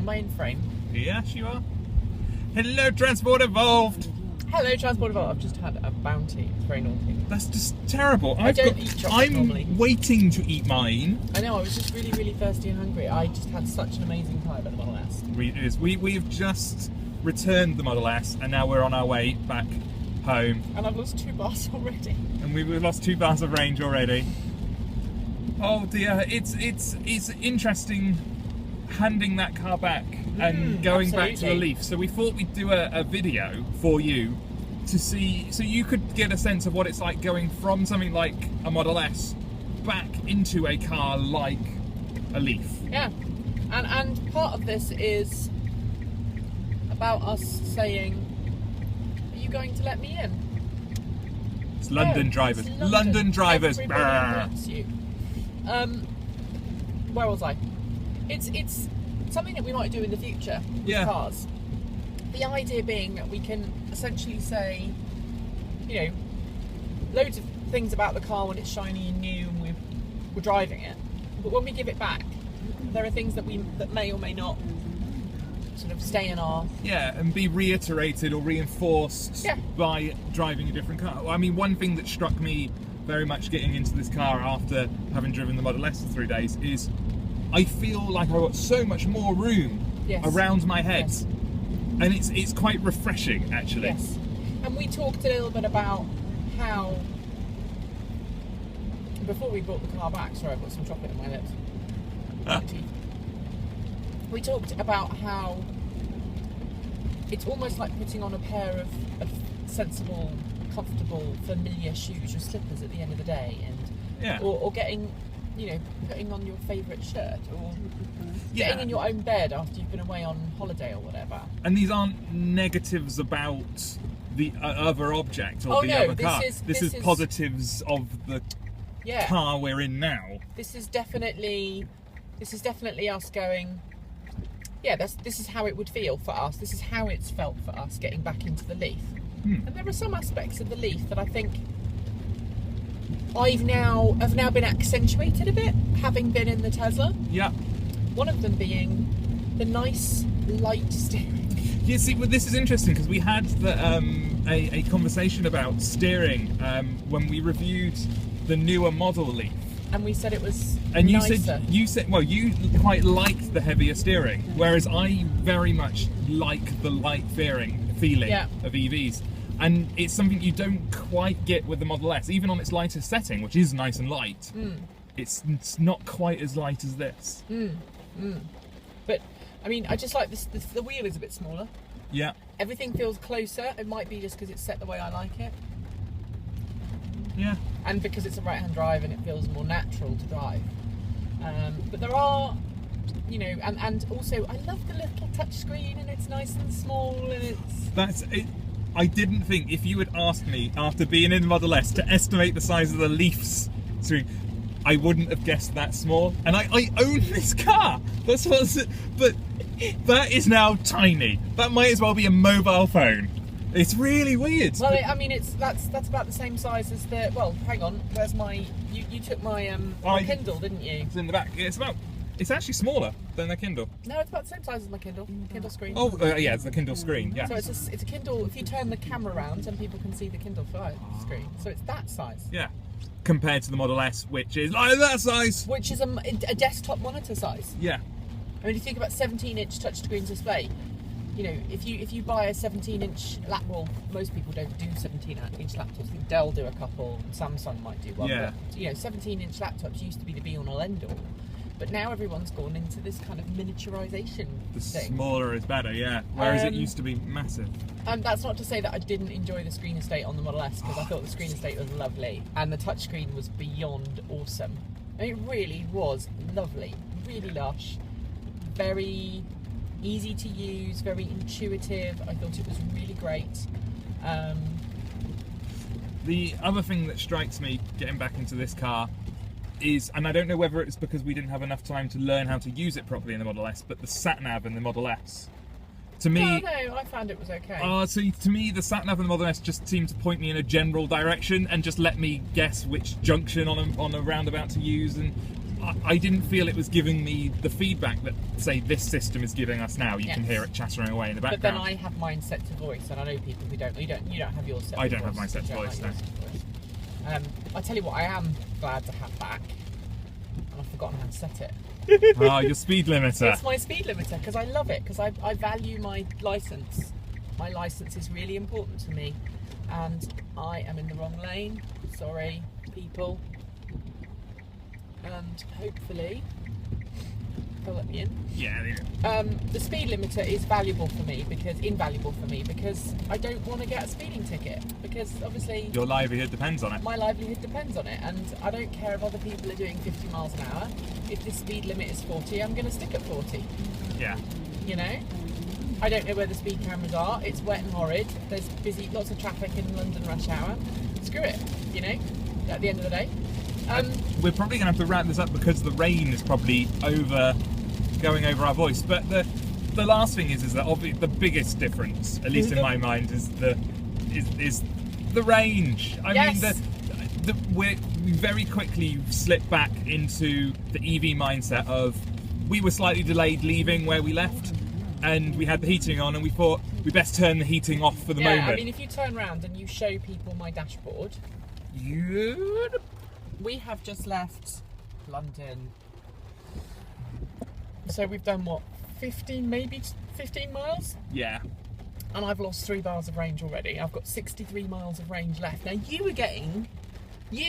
mainframe. Yes, you are. Hello, Transport Evolved. Hello, Transport Evolved. I've just had a bounty. It's very naughty. That's just terrible. I don't eat chocolate normally. I'm waiting to eat mine. I know. I was just really, really thirsty and hungry. I just had such an amazing time at the Model S. We've just returned the Model S, and now we're on our way back home. And I've lost 2 bars already. And we've lost 2 bars of range already. Oh dear, it's interesting handing that car back and going back to the Leaf. So we thought we'd do a video for you to see, so you could get a sense of what it's like going from something like a Model S back into a car like a Leaf. Yeah, and part of this is about us saying, are you going to let me in? It's London drivers. It's London drivers. Everybody wants you. Where was I? It's something that we might do in the future with cars. The idea being that we can essentially say, you know, loads of things about the car when it's shiny and new and we're driving it, but when we give it back, there are things that may or may not sort of stay in our... Yeah, and be reiterated or reinforced by driving a different car. I mean, one thing that struck me very much getting into this car after having driven the Model S for 3 days is I feel like I've got so much more room around my head. Yes. And it's quite refreshing, actually. Yes. And we talked a little bit about how, before we brought the car back, sorry, I've got some chocolate in my lips. We talked about how it's almost like putting on a pair of sensible, comfortable, familiar shoes or slippers at the end of the day, and or getting, you know, putting on your favourite shirt, or getting in your own bed after you've been away on holiday or whatever. And these aren't negatives about the other object or other car. This is positives of the car we're in now. This is definitely us going, this is how it would feel for us. This is how it's felt for us getting back into the Leaf. And there are some aspects of the Leaf that I think have now been accentuated a bit, having been in the Tesla. Yeah. One of them being the nice light steering. Yeah, see, well, this is interesting because we had a conversation about steering when we reviewed the newer model Leaf. And we said it was and nicer. you said well, you quite liked the heavier steering, whereas I very much like the light feeling of EVs. And it's something you don't quite get with the Model S, even on its lightest setting, which is nice and light. It's not quite as light as this. But I mean, I just like this. The wheel is a bit smaller. Yeah. Everything feels closer. It might be just because it's set the way I like it. Yeah. And because it's a right-hand drive and it feels more natural to drive. But there are, you know, and also I love the little touchscreen, and it's nice and small, and it's... That's it. I didn't think, if you had asked me after being in the Model S to estimate the size of the Leaf's screen, I wouldn't have guessed that small. And I own this car. That's what's it. But that is now tiny. That might as well be a mobile phone. It's really weird. Well, I mean, that's about the same size as the... Well, hang on. Where's my... You took my Kindle, didn't you? It's in the back. It's actually smaller than the Kindle. No, it's about the same size as my Kindle screen. Oh, yeah, it's the Kindle screen, yeah. So it's a Kindle, if you turn the camera around, then people can see the Kindle screen. So it's that size. Yeah. Compared to the Model S, which is like that size. Which is a desktop monitor size. Yeah. I mean, if you think about 17-inch touchscreen display, you know, if you buy a 17-inch laptop, well, most people don't do 17-inch laptops. I think Dell do a couple, Samsung might do one. Yeah. But, you know, 17-inch laptops used to be the be-all and end-all. But now everyone's gone into this kind of miniaturization thing. The smaller is better, yeah. Whereas it used to be massive. And that's not to say that I didn't enjoy the screen estate on the Model S, because I thought the screen estate was lovely. And the touchscreen was beyond awesome. And it really was lovely. Really lush. Very easy to use. Very intuitive. I thought it was really great. The other thing that strikes me getting back into this car is, and I don't know whether it's because we didn't have enough time to learn how to use it properly in the Model S, but the sat-nav in the Model S. To me... No, I found it was okay. So to me, the sat-nav in the Model S just seemed to point me in a general direction and just let me guess which junction on a roundabout to use, and I didn't feel it was giving me the feedback that, say, this system is giving us now. You can hear it chattering away in the background. But then I have mine set to voice, and I know people who don't. You don't have yours set to voice. I don't have mine set to voice, no. I tell you what, I am glad to have back, and I've forgotten how to set it. Oh, your speed limiter. It's my speed limiter, because I love it, because I value my licence. My licence is really important to me, and I am in the wrong lane. Sorry, people. And hopefully they'll let me in. Yeah, they do. The speed limiter is invaluable for me because I don't want to get a speeding ticket, because obviously Your livelihood depends on it. my livelihood depends on it, and I don't care if other people are doing 50 miles an hour. If the speed limit is 40, I'm going to stick at 40. Yeah. You know, I don't know where the speed cameras are. It's wet and horrid. There's lots of traffic in London rush hour. Screw it. You know, at the end of the day. We're probably going to have to wrap this up because the rain is probably going over our voice. But the last thing is that obviously the biggest difference, at least in my mind, is the range. I mean, we very quickly slipped back into the EV mindset of we were slightly delayed leaving where we left, and we had the heating on, and we thought we best turn the heating off for the moment. I mean, if you turn around and you show people my dashboard, we have just left London. So we've done what, 15 miles? Yeah. And I've lost 3 bars of range already. I've got 63 miles of range left. Now you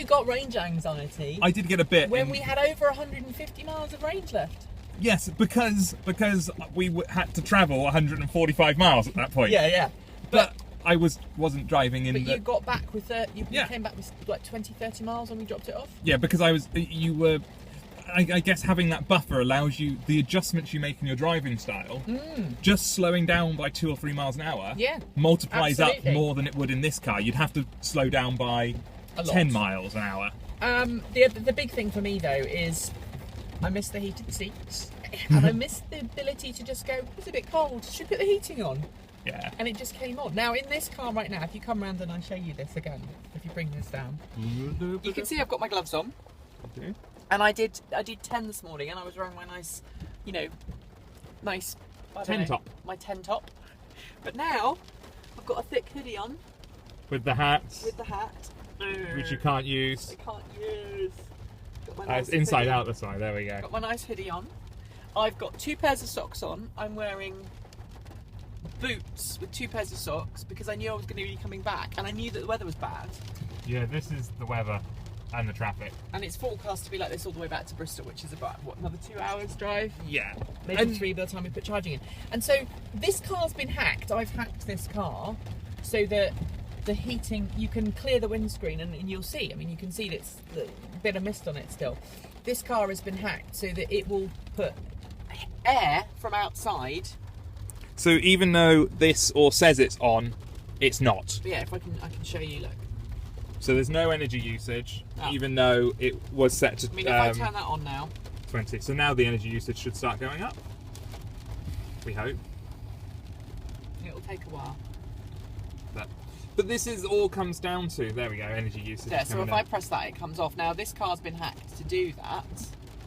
got range anxiety. I did get a bit when we had over 150 miles of range left. Yes, because we had to travel 145 miles at that point. Yeah. But I wasn't driving in. But you got back with you came back with like 20-30 miles when we dropped it off. Yeah, because you were. I guess having that buffer allows you the adjustments you make in your driving style. Just slowing down by 2 or 3 miles an hour. Yeah, multiplies absolutely. up more than it would in this car. You'd have to slow down by 10 miles an hour. The big thing for me though is I miss the heated seats, and I miss the ability to just go, it's a bit cold, should we put the heating on? Yeah. And it just came on. Now in this car right now, if you come round and I show you this again, if you bring this down, you can see I've got my gloves on. Okay. And I did 10 this morning, and I was wearing my nice 10 top. My 10 top. But now I've got a thick hoodie on. With the hat. Which you can't use. I can't use. Got my nice it's inside hoodie. out this way. There we go. Got my nice hoodie on. I've got 2 pairs of socks on. I'm wearing boots with 2 pairs of socks because I knew I was going to be coming back, and I knew that the weather was bad. Yeah, this is the weather and the traffic. And it's forecast to be like this all the way back to Bristol, which is about, another 2 hours drive? Yeah. Maybe 3 by the time we put charging in. And so this car's been hacked. I've hacked this car so that the heating, you can clear the windscreen and you'll see. I mean, you can see it's a bit of mist on it still. This car has been hacked so that it will put air from outside. So even though this or says it's on, it's not. But yeah, if I can show you, look. So there's no energy usage, even though it was set to. I mean, if I turn that on now. 20. So now the energy usage should start going up. We hope. It'll take a while. But this is all comes down to, there we go, energy usage. Yeah, so if I press that, it comes off. Now, this car's been hacked to do that.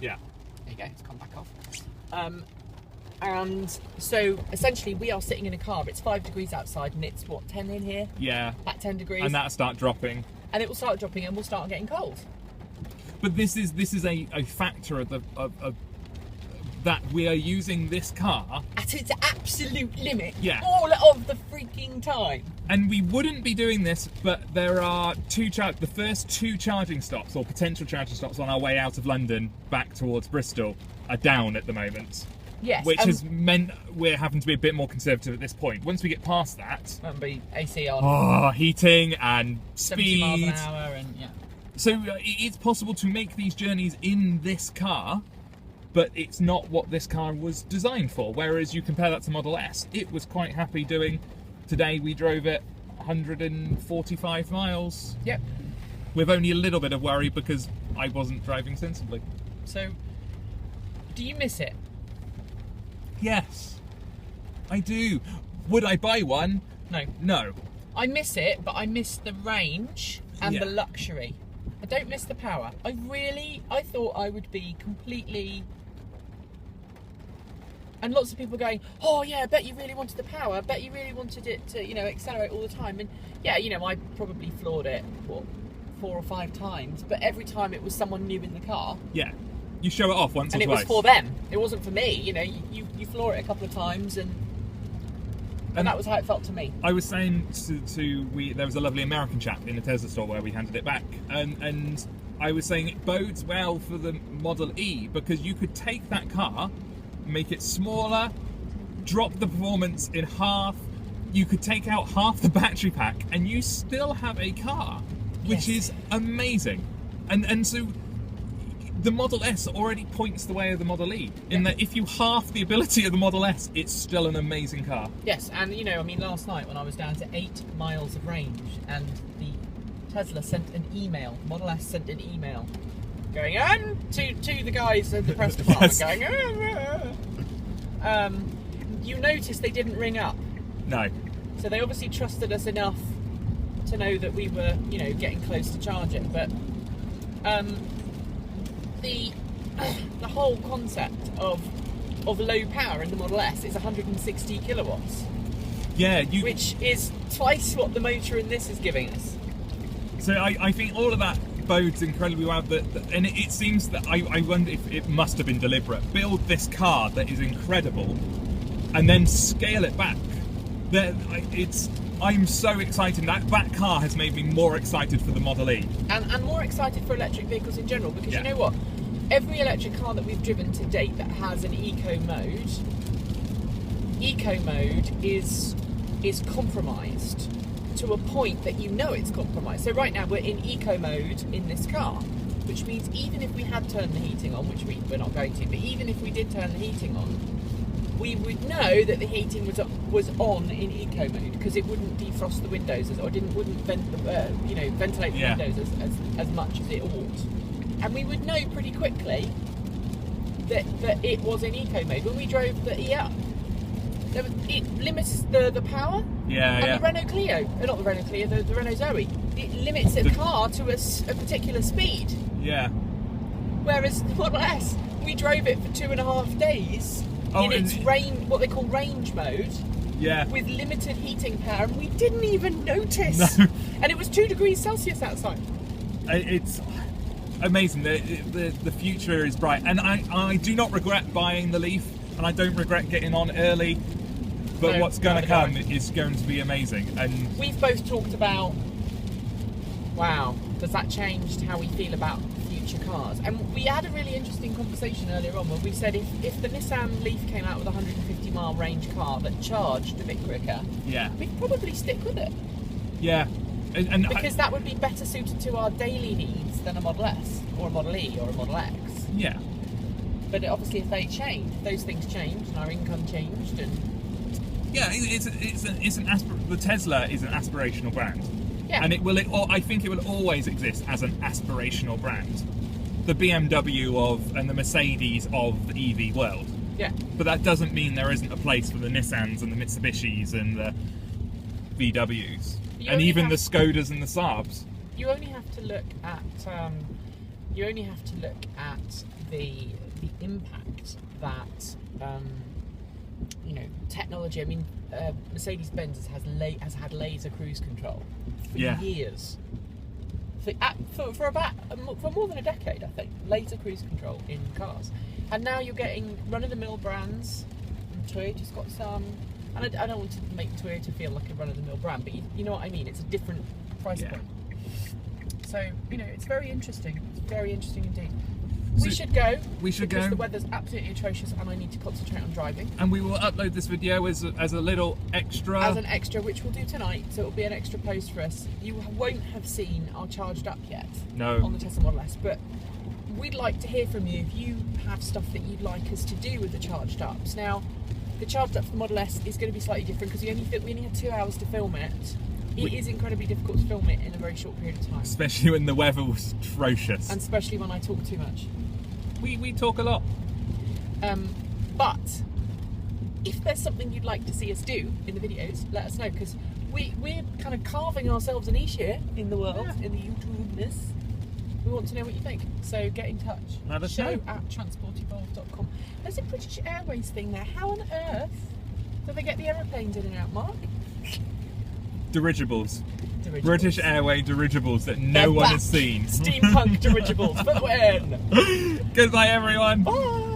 Yeah. There you go, it's come back off. And so, essentially, we are sitting in a car. It's 5 degrees outside, and it's, what, 10 in here? Yeah. At 10 degrees. And that'll start dropping. And it will start dropping, and we'll start getting cold. But this is a factor of that we are using this car at its absolute limit. Yeah. All of the freaking time. And we wouldn't be doing this, but there are the first 2 charging stops, or potential charging stops, on our way out of London back towards Bristol are down at the moment. Yes. Which has meant we're having to be a bit more conservative at this point. Once we get past that, that'll be AC on. Heating and 70 miles speed. an hour, and yeah. So it's possible to make these journeys in this car, but it's not what this car was designed for. Whereas you compare that to Model S, it was quite happy doing. Today we drove it 145 miles. Yep. With only a little bit of worry because I wasn't driving sensibly. So, do you miss it? Yes, I do. Would I buy one? No. No. I miss it, but I miss the range and the luxury. I don't miss the power. I thought I would be completely... And lots of people going, oh yeah, I bet you really wanted the power. I bet you really wanted it to, accelerate all the time. And yeah, I probably floored it, 4 or 5 times. But every time it was someone new in the car. Yeah. You show it off once or twice. And it was for them. It wasn't for me. You floor it a couple of times and that was how it felt to me. I was saying there was a lovely American chap in the Tesla store where we handed it back. And I was saying it bodes well for the Model E because you could take that car, make it smaller, drop the performance in half. You could take out half the battery pack and you still have a car, which is amazing. And so the Model S already points the way of the Model E in that if you half the ability of the Model S, it's still an amazing car. Yes, and last night when I was down to 8 miles of range and the Tesla sent an email, Model S sent an email going on to the guys at the press department going, you notice they didn't ring up. No. So they obviously trusted us enough to know that we were, getting close to charging. But the whole concept of low power in the Model S is 160 kilowatts. Yeah, which is twice what the motor in this is giving us. So I think all of that bodes incredibly well, and it seems that I wonder if it must have been deliberate. Build this car that is incredible, and then scale it back. I'm so excited. That car has made me more excited for the Model E, and more excited for electric vehicles in general. Because you know what, every electric car that we've driven to date that has an eco mode is compromised to a point that it's compromised. So right now we're in eco mode in this car, which means even if we had turned the heating on, which we're not going to, but even if we did turn the heating on, we would know that the heating was on in eco mode because it wouldn't defrost the windows wouldn't ventilate the windows as much as it ought, and we would know pretty quickly that it was in eco mode. When we drove the E up, it limits the power. The Renault Clio, not the Renault Clio, the Renault Zoe, it limits the car to a particular speed. Yeah. Whereas the Model S, we drove it for 2.5 days in its what they call range mode. Yeah. With limited heating power, and we didn't even notice. No. And it was 2 degrees Celsius outside. It's amazing. The future is bright, and I do not regret buying the Leaf, and I don't regret getting on early. But what's going to come is going to be amazing. And we've both talked about, wow, does that change how we feel about future cars? And we had a really interesting conversation earlier on where we said if the Nissan Leaf came out with a 150-mile range car that charged a bit quicker, we'd probably stick with it. Yeah. And because that would be better suited to our daily needs than a Model S or a Model E or a Model X. Yeah. But obviously if they changed, those things changed and our income changed and... Yeah, the Tesla is an aspirational brand. Yeah. And I think it will always exist as an aspirational brand. The BMW and the Mercedes of the EV world. Yeah. But that doesn't mean there isn't a place for the Nissans and the Mitsubishis and the VWs. And even the Skodas and the Saabs. You only have to look at the impact that technology. I mean, Mercedes-Benz has had laser cruise control for years. For more than a decade, I think. Laser cruise control in cars, and now you're getting run-of-the-mill brands. And Toyota's got some. And I don't want to make Toyota feel like a run-of-the-mill brand, but you know what I mean. It's a different price point. So it's very interesting. It's very interesting indeed. We should go. Because the weather's absolutely atrocious and I need to concentrate on driving. And we will upload this video as a little extra. As an extra, which we'll do tonight. So it'll be an extra post for us. You won't have seen our charged up yet. No. On the Tesla Model S. But we'd like to hear from you if you have stuff that you'd like us to do with the charged ups. Now, the charged up for the Model S is going to be slightly different because we only had 2 hours to film it. It is incredibly difficult to film it in a very short period of time. Especially when the weather was atrocious. And especially when I talk too much. We talk a lot. But if there's something you'd like to see us do in the videos, let us know, because we're kind of carving ourselves a niche here in the world, in the YouTube-ness. We want to know what you think. So get in touch. Let us know. show@transportevolve.com. There's a British Airways thing there. How on earth do they get the aeroplanes in and out, Mark? Dirigibles. British Airway dirigibles that no one has seen. Steampunk dirigibles, but when? Goodbye, everyone. Bye.